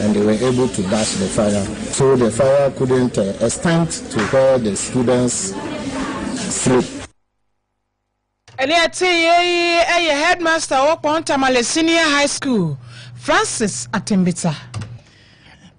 and they were able to dash the fire. So the fire couldn't extend to where the students sleep. And yet, a headmaster of Pontamale Senior High School, Francis Atembita.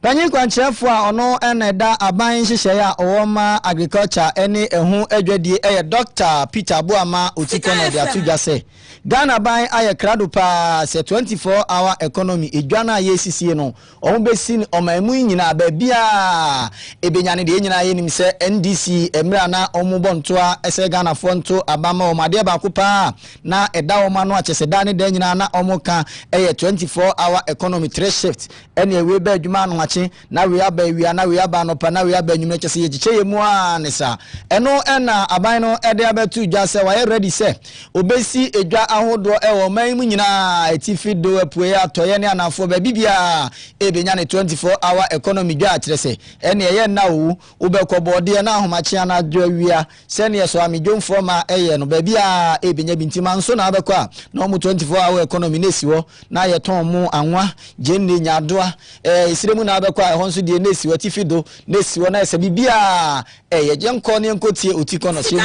Panyin kwanchefo a ono eneda aban hihye owoma agriculture ene ehu adwadi Dr. Peter Buama Otikono de atudwa se Ghana ban aye krado pa se 24-hour economy edwana yesisie no ohun besi omamu nyina ba bia ebenyane de nyina ye nim se NDC emra na omubo ntoa ese Ghana fo nto abama omade ba kopa na eda oma no achese da ne de nyina na omuka 24-hour economy 3 shift ene ewe ba adwuma no na we aba wi na we aba no pa na we aba nyume chese ye giche yemu a ne sa eno ena aban no ede abatu dwa se wa ready se obesi edwa ahodo ewo man mu nyina etifido apue atoye ne anafo ba bibia ebenya ne 24-hour economy dwa akire se ene ye na wo ubekobode na ahomache na dwa wia se ne so amidwomfo ma eye no ba bia ebenya bintima nso na abekwa na omu 24-hour economy nesi wo na ye ton mu anwa jenne nyadoa isiremu na abekwa honso die nesi watifido nesi wo na ese bibia ye jenko ne nkotie Otikono shema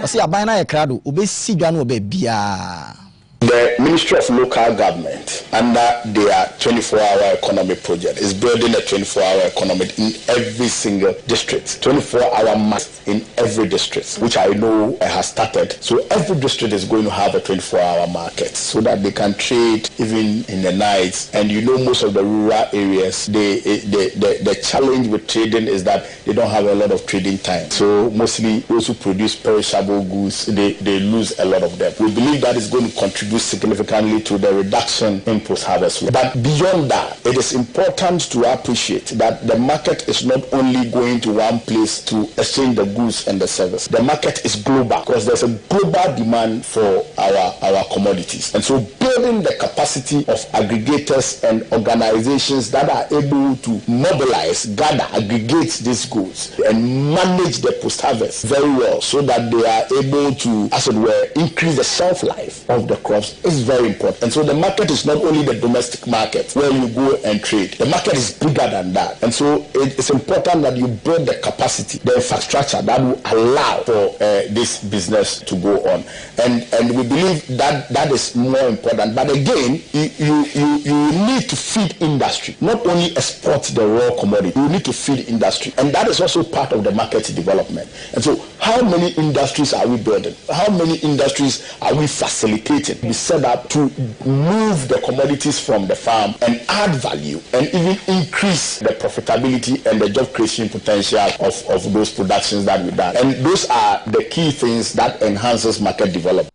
osi aban na ye krado obesi dwa no ba bia. The Ministry of Local Government, under their 24-hour economy project, is building a 24-hour economy in every single district. 24-hour mass in every district, which I know has started. So every district is going to have a 24-hour market so that they can trade even in the nights. And you know, most of the rural areas, the challenge with trading is that they don't have a lot of trading time. So mostly those who produce perishable goods, they lose a lot of them. We believe that is going to contribute significantly to the reduction in post-harvest. But beyond that, it is important to appreciate that the market is not only going to one place to exchange the goods and the service. The market is global because there's a global demand for our commodities. And so building the capacity of aggregators and organizations that are able to mobilize, gather, aggregate these goods and manage the post-harvest very well so that they are able to, as it were, increase the shelf life of the crops is very important. And so the market is not only the domestic market where you go and trade. The market is bigger than that. And so it's important that you build the capacity, the infrastructure that will allow for this business to go on. And we believe that that is more important. But again, you need to feed industry, not only export the raw commodity. You need to feed industry. And that is also part of the market development. And so how many industries are we building? How many industries are we facilitating? Be set up to move the commodities from the farm and add value and even increase the profitability and the job creation potential of those productions that we done. And those are the key things that enhances market development.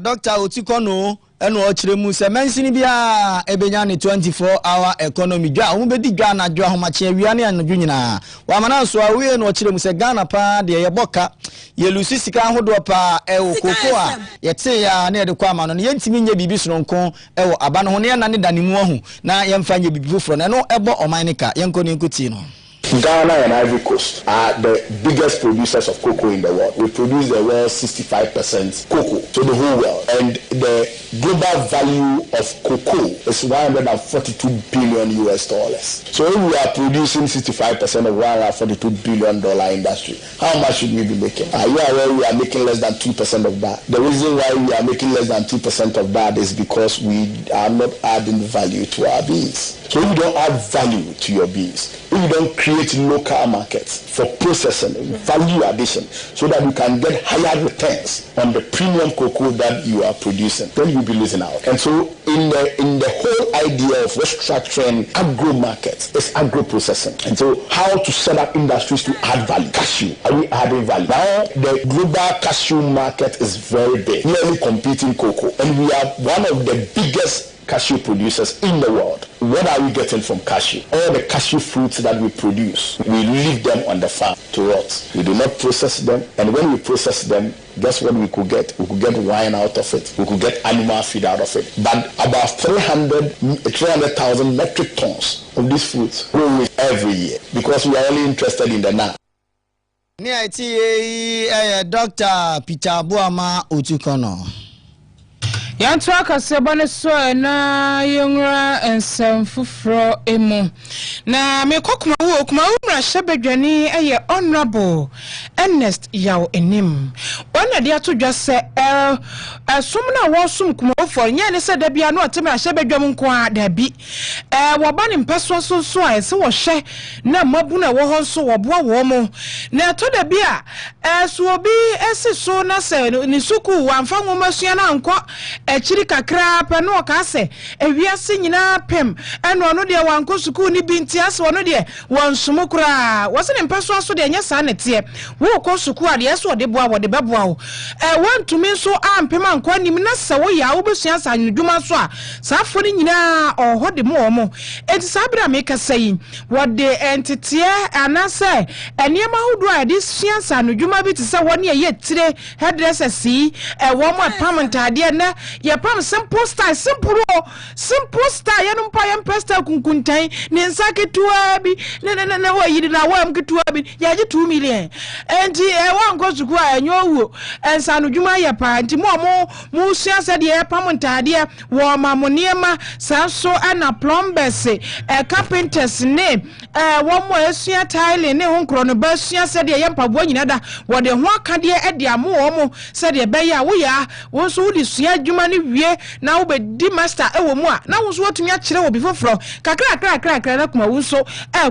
Dr. Otikono eno ochiremu se mensini bia ebenya ne 24-hour economy dwa ho bedi dwa na dwa ho mache wiane anadwo nyina wa mana so awe no ochiremu se Ghana pa de ye boka ye lusi sika hodo pa ewo koko a yete ya na de kwa ama no ye ntimi nya bibi sononko ewo aba no ho ne na ne danimu ahu na ye mfa nya bibi foforo na no ebo omanika ye nko ne nkuti no. Ghana and Ivory Coast are the biggest producers of cocoa in the world. We produce the world's 65% cocoa to the whole world. And the global value of cocoa is $142 billion. So if we are producing 65% of $142 billion industry, how much should we be making? You are aware we are making less than 2% of that. The reason why we are making less than 2% of that is because we are not adding value to our beans. So if you don't add value to your beans, if you don't create local markets for processing, value addition, so that you can get higher returns on the premium cocoa that you are producing, then you'll be losing out. And so in the whole idea of restructuring agro markets is agro processing. And so how to set up industries to add value. Cashew, are we adding value? Now the global cashew market is very big, nearly competing cocoa, and we are one of the biggest cashew producers in the world. What are we getting from cashew? All the cashew fruits that we produce, we leave them on the farm to rot. We do not process them, and when we process them, guess what we could get? We could get wine out of it. We could get animal feed out of it. But about 300,000 metric tons of these fruits go every year because we are only interested in the now. Dr. Peter Buama Otikono. Yantua Kase bane so na yengra ensem fufro emu. Na me kokuma umra shebedwani eye honorable Ernest yaw enim. Wana dia to dwa se sumna wo sum kuma for nya ne se da bia no otema shebedwam nko a da bi. Wo ba ne mpaso so a se wo hwe na mabu na wo ho so wo boa wo mo. Na to da bia so obi esi so na se ni suku wamfa nwomasua na nko echiri kakra pa no ka se ewiase nyina pem eno no de wanko suku ni binti ase wono de wonsumu kura wose ne mpaso aso de nya sa nete wo ko suku ade eso de boa wo de beboa wo wantumi so ampem anko anim na se wo ya wo besua sa nwudwuma so a saafo ni nyina oho de mo mo enti sabra me ka sei wo de entete anase eniema hodo a de sua sa nwudwuma bi te se woni ye tire hairdressers wo mo pamantade na ye pam simple style simple style ye no mpa ye pasta kunkuntan ne nsake tuwa bi na wo yidi na wo am ketuwa bi ye je 2 million enti wo nko suku a enyo wo ensa no dwuma ye pa enti mo suase de ye pamantade wo mamoniema sanso ana plumbers carpenters ne wo mo esua tile ne honkro no ba suase de ye mpaboa nyina da wo de ho akade e de amo wo mo se de be ya wo ya wo so wo de sua dwuma ne wie na wo be di master ewo mu a na wo so wotumi a kire wo bi foforo kakra na kuma wo so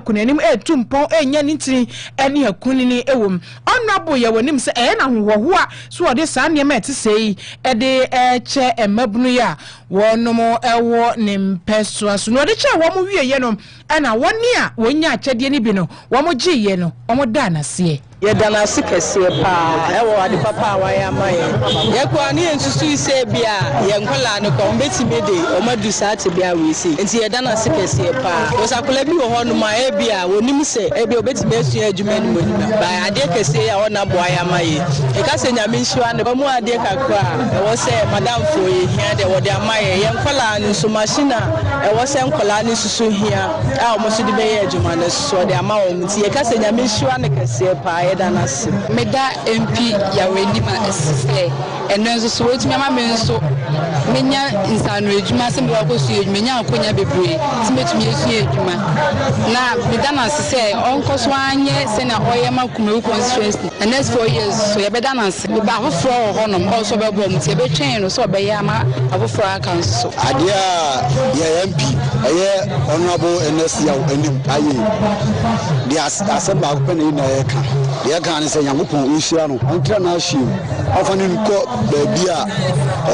kunanim tumpon enya nitiri ene akuni ni ewo m honorable ye wonim se na hoho a so wo de sa ne ma ete sei e de che emabunu ya wonomo ewo ne mpeso aso no de che wo mo wie ye no na woni a wonya akyede ni bi no wo mo gye ye no wo mo da na se ye dana Sikka Kase3 pa ewo ade papa wa ya maye ye kwa ni ensusu ise bia ye nkola ne ko mbetime de o madu saate bia we isi enti ye dana Sikka Kase3 pa wo sakola bi wo ho no ma e bia wonim se e bia obetime asua adwuma ni monima ba ade kase ya wona boa ya maye e ka se nyame nhwa ne ba mu ade kakra e wo se madam fo ye hia de wo de amaye ye nkola ni so machine e wo se nkola ni susu hia a o mo so de be ye adwuma ne so de ama wo mti ye ka se nyame nhwa ne Kase3 pa Meda MP ya wenima esise enenzo so wetumi ama me nso menya insanu edwuma se me wakosu edwuma nya akonya bebre timetumi esu edwuma na meda na sise onkoso anye se na oyema kumewu constituency the next 4 years so ye beda na se ba afoforo ho no also bebo mu tie betwen no so be ya ama afoforo aka so ade a ye MP aye honorable Ernest yaw enim aye di asamba akopene na ye ka ye kan se Nyankopon uhyia no ontra na ahiem afane nko baabi a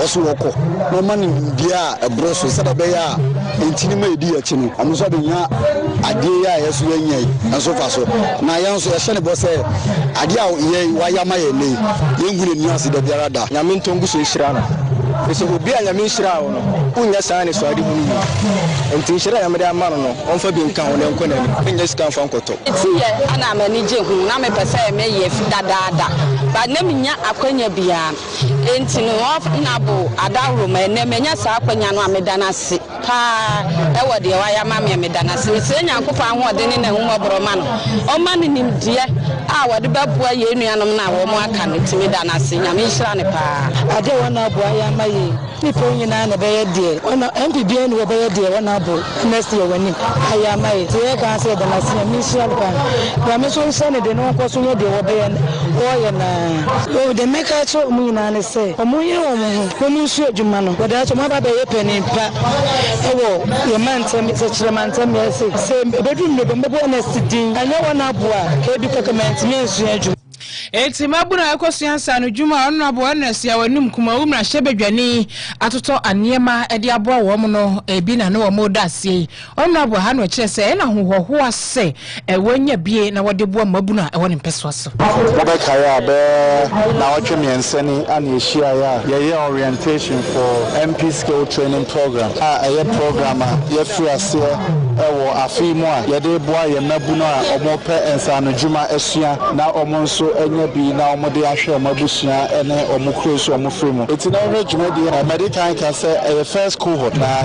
oso woko no man bia ebro so se da be ya entini ma edi achi no omo so de nya ade ya yeso anya enso fa so na ye so ye hye ne bo se ade a ye wa ya ma ye ne ye ngune ni ase da biara da nyame ntongu so hyira no eso obi a nyame hyira wo no unya saa ne so ade hu ni enti hyira nyame de ama no onfa bi nka wo ne nko na ni nya sika mfa nkoto eti ye ana mani je hu na me pese me ye dada ba na minya akwanya bia enti no na bo adawro ma ne menya saa akwanya no amedana se pa e wo de wa ya ma me medana se me se Nyankopon ahode ne na hu mobro ma no o ma ne nimdie a wo de babua ye nuanom na wo mo aka no timi dana se nyame hyira ne pa ade wona boa ya maye nipo nyina na be ye de ona MPB ni wo be ye de wona bo next year wani aya maye te ka se dana se nyame hyira pa na me so se ne de no ko so ye de wo be ye wo ye na o de meka cho mu nyina ne se o mu ye o mu ko mu su adwuma no wo da cho ma ba be ye pani pa ewo ye mantem se chire mantem ye se bedu me be bo na sidin anya wona boa ke du kakament me su adwuma eti mabuna ekosiansa no dwuma honorable Ernest ya wanum kuma umra shebedwani atoto aniema ede aboa wo mo no ebi na ne wo mo dasie honorable ha no kire se na hohoho ase wonya bie na wode boa mabuna e woni peso aso wobeka ya be na otwe miensani ani ehia ya ye orientation for MP skill training program a program ye free ase ewo afi mu a ye de boa ye mabuna omo pe ensa no dwuma asua na omo nso anya bi na omode ahwe omabusua ene omukro so omufremu eti na ohwe dwumadi na medical can say a first cohort na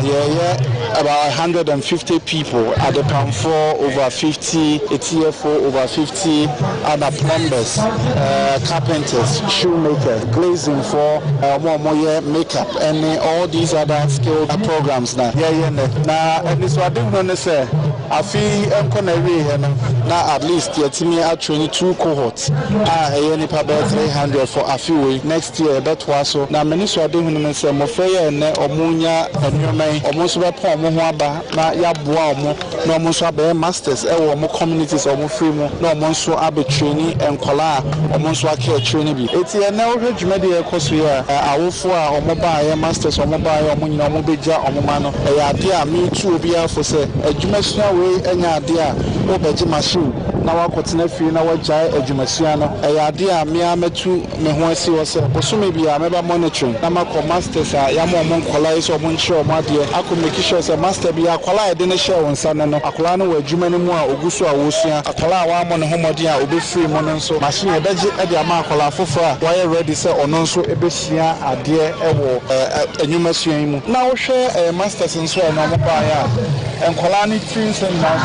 about 150 people at the palm 4 over 50 ATF4 over 50 other plumbers carpenters shoemakers glazing for more makeup and all these other skilled programs na and so I don't know say afi enkonare na at least yetimi at 22 cohorts nipa 300 for afiwe next year betwa so na many so ade hunu say mo feye ne omunya enyoman omo so bepo omo ho aba na yaboa omo na omo so abe masters e wo omo communities omo free mu na omo so abe training enkola omo so ake training bi eti na wo dwumade e koso ya awofo a omo ba ya masters omo ba ya omo nyina omo beja omo ma no e ya ade a me tu obi afo say adwumasua we enya ade a wo beje machine na wakotena fi na wajai adwumasua no e ya ade a me ametu me ho asi wo say osome bi a meba monitoring na mako masters a ya mo nkola iso omo nche omo ade akọ make sure say master bi akola e de ne share won sa no akola no wadwuma ne mu a oguso a wosua akola a wa mo ne homodi a obe free mo no nso machine e beje e de ama akola afofo a why ready say ono nso e besia ade e wo adwumasua yi mu na wo hwe masters nso e no mo ba ya enkola ni twins and na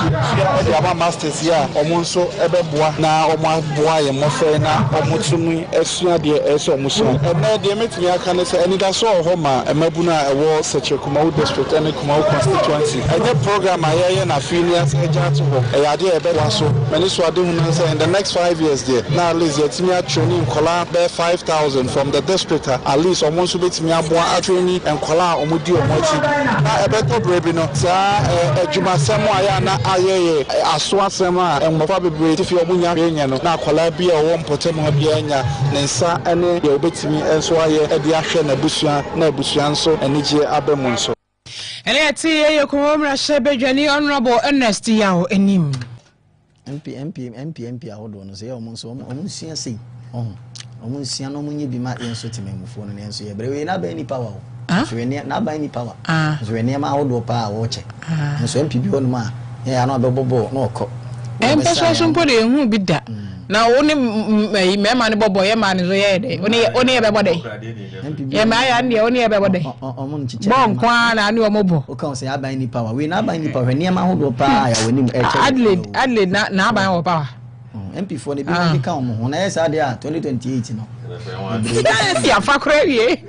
so ya masters ya omo nso e beboa na omo aboa ye mo fe na omo tumi esua de eso omo so na de metumi aka ne say anida so ho ma emabuna e wo seche Kumawu district and Kumawu constituency any program aye na affiliates eja to ho e ade e beboa so many so ade hu say in the next 5 years there na at least yetimi a training kola be 5,000 from the district at least omo so betimi aboa training and kola omo di omo chi na e beto brebi no sa adwumasem aya na aye aso asem a enmofa bebre tifi omo nya nya no na kola bi e wo mpotem ha bi anya ne nsa ene ye obetimi enso aye e de ahwe na abusua nso enije abemu nso ene ati ye Kumawu Shebedwani Honorable Ernest Yao enim MP ahodo no say omo nso omo sua sei omo sua no munye bi ma yenso tememufo no yenso ye brewe na ba ni power so we na ba ni power so we ma ahodo pa wo che so MP bi wonu ma ye ya no bebobo na okọ empesa so mpo de hu bi da na oni me ma ne bobo ye ma ne so ye de oni ye bebo de ye ma ya ne oni ye bebo de omo nchiche bon kwa na ani omo bo o kan say aban ni power we na aban ni power ne ma ahodo pa ya woni e che Adelaide na aban wo power MP4 ne bi ma ka omo ho na ye sa de a 2028 no ya fa kure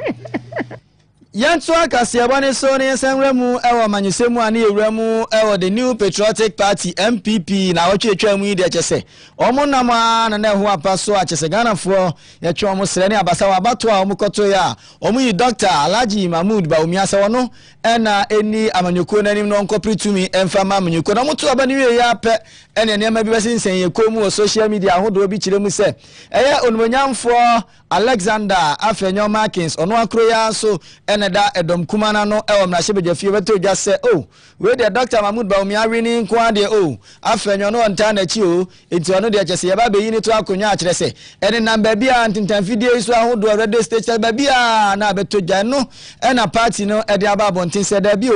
Yanto akasiabane so ne senwremu ewo manyusemu ani ewremu ewo the New Patriotic Party MPP na otwetwa mu ide chese omo nama na ho apaso achese Ghana-fo yetwa omo sere ne abasa wa bato a omo koto ya omo yi Dr. Alhaji Mahmood Bawumia wono ena eni amanyoko nanim no nkopritumi emfama amanyoko na moto abani we ya pe ene nema bi besinsen ye komu o social media ahodo bi kiremu se eye onumonyamfo Alexander Afenyo Markins ono akro ya so da edom kumana no e womra Shebedwafie beto dwa se we de Dr. Mahmood Bawumia wini nko de Afenyo no nta na chi enti ono de chese ye ba be yini to akonwa akire se ene namba bia ntintan video iso ahodo radio station ba bia na beto dwa no e na party no e de aba ntin se da bi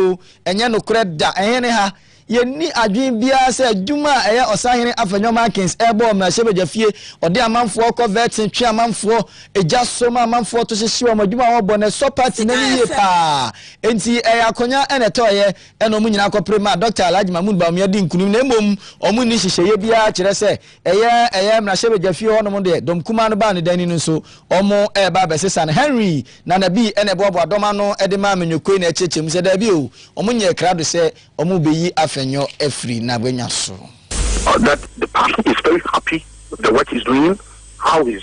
enye no kure da ehene ha yenni adwin bia se adwuma eye Osahene Afenyo Markins ebo omra Shebedwafie ode amanfo ko vetin twa amanfo eja soma amanfo to hyehyɛ omadwuma wo bone so party na niye pa enti akonya ene toye eno mu nyina koprema Dr. Alhaji Mahmood Bawumia di nkunum na emom omu ni hyehyɛ bia kire se eye mra Shebedwafie ho no mo de dom kuma no ba ne dani no so omo ba besesa na Henry na nabi ene bobo adoma no ede ma amenyokoi na echechem se da bi omu nye krado se omu beyi Afenyo Efri na bwenya so that the party is very happy with the work he's doing, how he's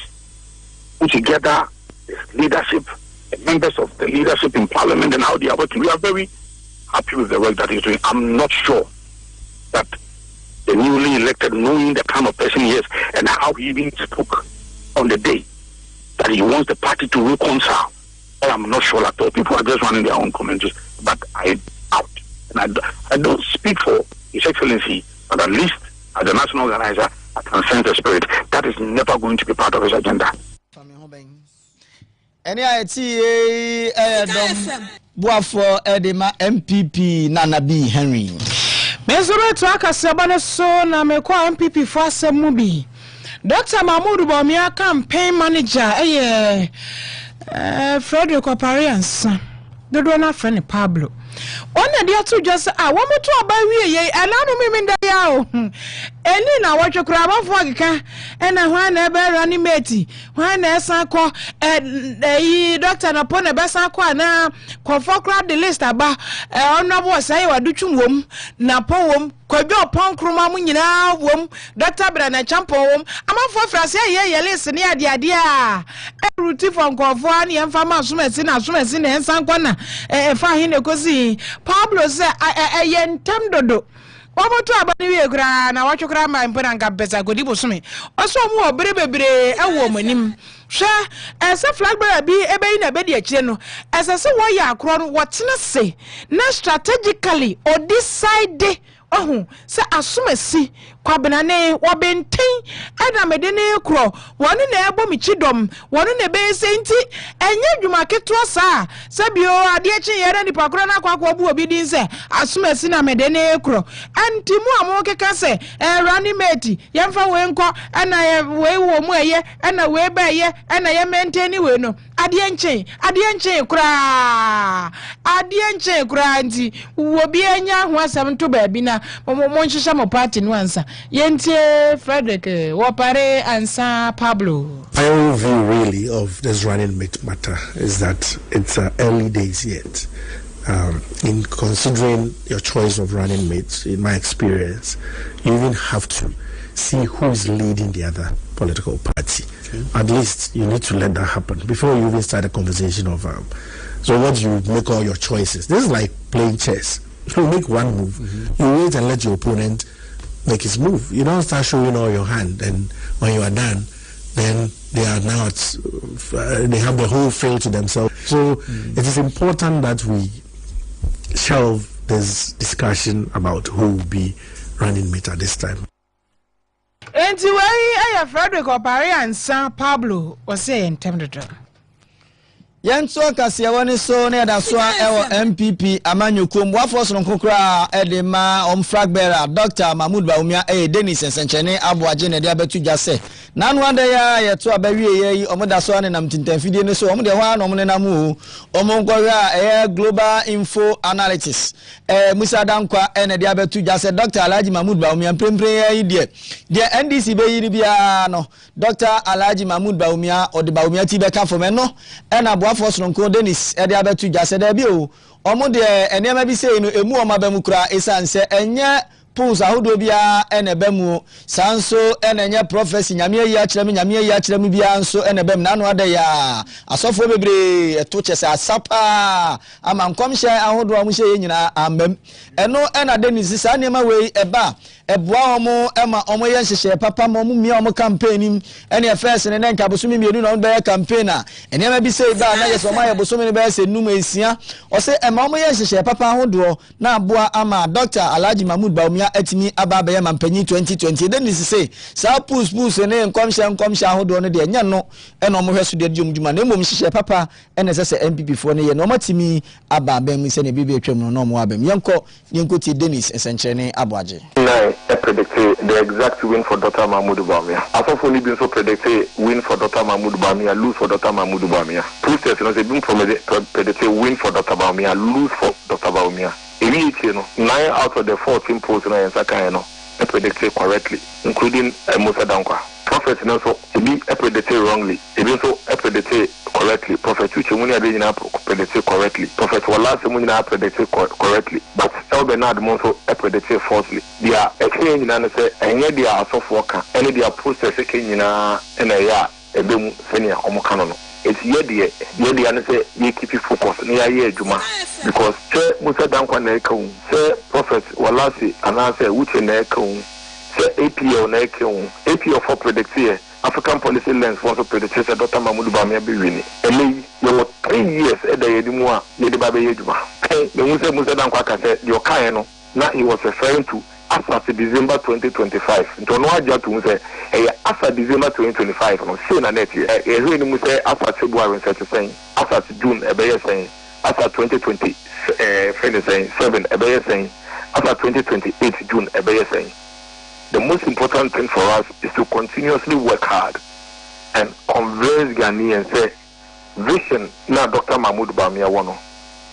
put together his leadership, the members of the leadership in parliament and how they are working. We are very happy with the work that he's doing. I'm not sure that the newly elected, knowing the kind of person he is and how he even spoke on the day that he wants the party to reconcile. Well, I'm not sure at all. People are just running their own commentaries, but I doubt. And I don't speak for His Excellency, but at least as a national organizer, I can sense the spirit. That is never going to be part of his agenda. Any IT Buafo Edema MPP Nana B Henry. Mezobe to akasebane so na mekwa MPP for asem mu bi. Dr. Mahmoud Bawumia campaign manager Frederick Oparians dodo na friend Pablo ona dia to just wo moto aba wie ananu mimenda ya o eni na wotwekura abafo akeka ena hwan na ebe reanimate hwan na esanko yi doctor na pon ebe sanko ana confirm the list aba onabo sai wadutwum wom na pon wom kwadwo pon kroma mu nyina wom doctor bra na champo wom amafo frase ye list ne ade a ruti for nkofo an ye mfa ma somasi na ensanko na fa hine kosi Pablo se ye ntem dodo Omoto abani wie kura na watwokra ma mpona nka pesa godi bosome oso mu obre bebre ewo manim hwe ese flag bearer bi ebeyi na bedi akire no ese se wo ya akro no wotena se na strategically or decide se asumasi kwabenane wobenten eda medene kro wonu na ebo michidom wonu na be senti enye dwuma keto sa se bio ade chi yere ni pakro na kwakwa bu obi din se asumasi na medene kro antimu amokeka se reanimate yemfa we nko ena we wo mu eye ena we ba ye ena ye maintain we no ade enche kra nti wo bi enya ho asem to ba bi na mo nhihya mo party no ansa yentie Frederick Wopare ansa Pablo. My own view really of this running mate matter is that it's early days yet. In considering your choice of running mates, in my experience, you even have to see who is leading the other political party. Okay. At least you need to let that happen before you even start a conversation of so once you make all your choices, this is like playing chess. You make one move, you wait and let your opponent make his move. You don't start showing all your hand, and when you are done, then they are now they have the whole field to themselves. So it is important that we shelve this discussion about who will be running mate at this time. And to where Frederick Opare and San Pablo was saying, temperature. Yenso kasia woni so na da so ewo MPP amanyukum wafos no kokra edema flag bearer Dr. Mahmoud Bawumia Dennis Nsenchene aboaje na dia betu dwase nanu ade ya yeto abawie yi omoda so ne nam tintamfidie ne so omde hwa no ne namu omonkwa global info analytics Musa Dankwa na dia betu dwase Dr. Alhaji Mahmoud Bawumia prempre yi de NDC be yi bia no Dr. Alhaji Mahmoud Bawumia ode Bawumia ti be ka fo me no na Force Ronco Dennis Eddie Abetu Jasede Bio, Omo de Enema bi say no emu omabemu kura esanse enye pools ahodo bia ene bemu sanso enenye prophecy nyame yi akyerem bia anso ene bem na no ade ya asofo bebre eto chese asapa ama nkomhye ahodo amhye nyina amem eno ena Dennis sa nema we eba eboa omo ema omo ye nhyehyɛ papa mo mia omo campaign ene first ne nka bosumi mienu na be campaigner enema bi say ba na yeso ma ye bosumi ne be se num esia o se ema omo ye nhyehyɛ papa ahodo na aboa ama Dr. Alhaji Mahmoud Bawumia atimi aba be mampanyi 2020 Dennis say sa push ne nkomhye ahodo no de nya no ene omo hweso de dwumdwuma na emom nhyehyɛ papa ene sese MPP fo ne ye no matimi aba be mu se ne bibi atwam no mo abem yenko ti Dennis Nsenchene aboaje predicted the exact win for Dr. Mahmoud Bawumia. I've only been so predicted win for Dr. Mahmoud Bawumia, lose for Dr. Mahmoud Bawumia. Two-steps, they've been predicted win for Dr. Bawumia, lose for Dr. Bawumia. Immediately, 9 out of the 14 polls in Saka, they predicted correctly, including Musa Dankwa. Prophet also be predicted wrongly. He also predicted correctly. Prophet Uchimuni Adina predicted correctly. Prophet Wallace Munina predicted correctly. But El Bernard Monso predicted falsely. They are explaining and say, and yet they are soft worker, and they are posters in a bim senior omokano. It's yet the answer you keep it focused near Juma because Musa Dankwa Neko, say Prophet Wallace and answer which in Neko. APO na APO for predicted African policy lens for predicted Dr. Mahmoud Bawumia be winning. And you 3 years at the Edimua, Lady Baby Yejuma. The Musa Dankwa said your kind now he was referring to after December 2025. Don't know what to say after December 2025. No, say na net here. Really Musa after February saying after June saying after 2020 friend saying 7 saying after 2028 June saying. The most important important thing for us is to continuously work hard and convince Ghanaians say vision na Dr. Mahmoud Bawumia wono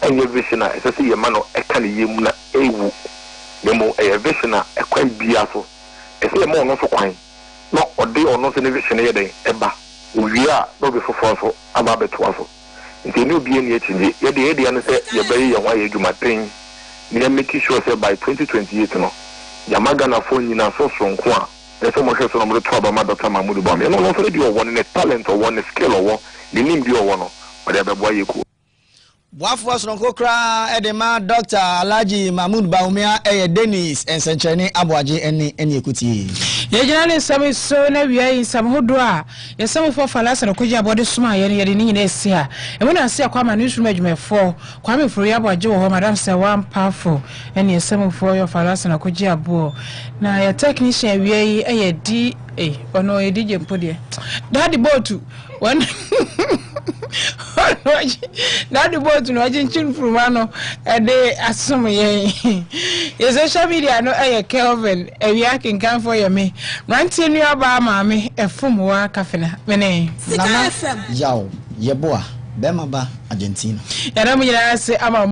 enye vision na ese ye ma no eka ne yemu na ewu demo e vision na ekwan bia so ese ye ma ono so kwan no ode ono so ne vision ye den eba owia no be fofo so aba beto so nti ne obi eni echinje ye de ane se ye bayi ye nwa ye dwumaten ne make sure say by 2028 no yamaga na phone nyina so nko a ese mo hwe so no mo to aba ma Dr. Mahmoud Bawumia no so dey o won ne talent o won ne skill o won the name bi o won no ode abeboa ye ku Wafo sonko kra edema Dr. Alhaji Mahmoud Bawumia Dennis ensenchene aboaje eni ekuti ye general sami so na wiai sam hodo a ye sam fo falasa na koji abode suma ye ni nyina esia e wona asia kwa ma ni suma adwumefo kwa me furu aboaje wo ho madam say one powerful eni ye sam fo yo falasa na koji abo na ya technician wiai di ono ye DJ mpode daddy botu one Daddy boat no ajinchin frumano ade asum ye social media no Kelvin ewia kinkan for ye me rantie nu aba ma me efum wa kafena mene Sikka FM yawo yeboa bema ba Argentina ya na mu nyina se ama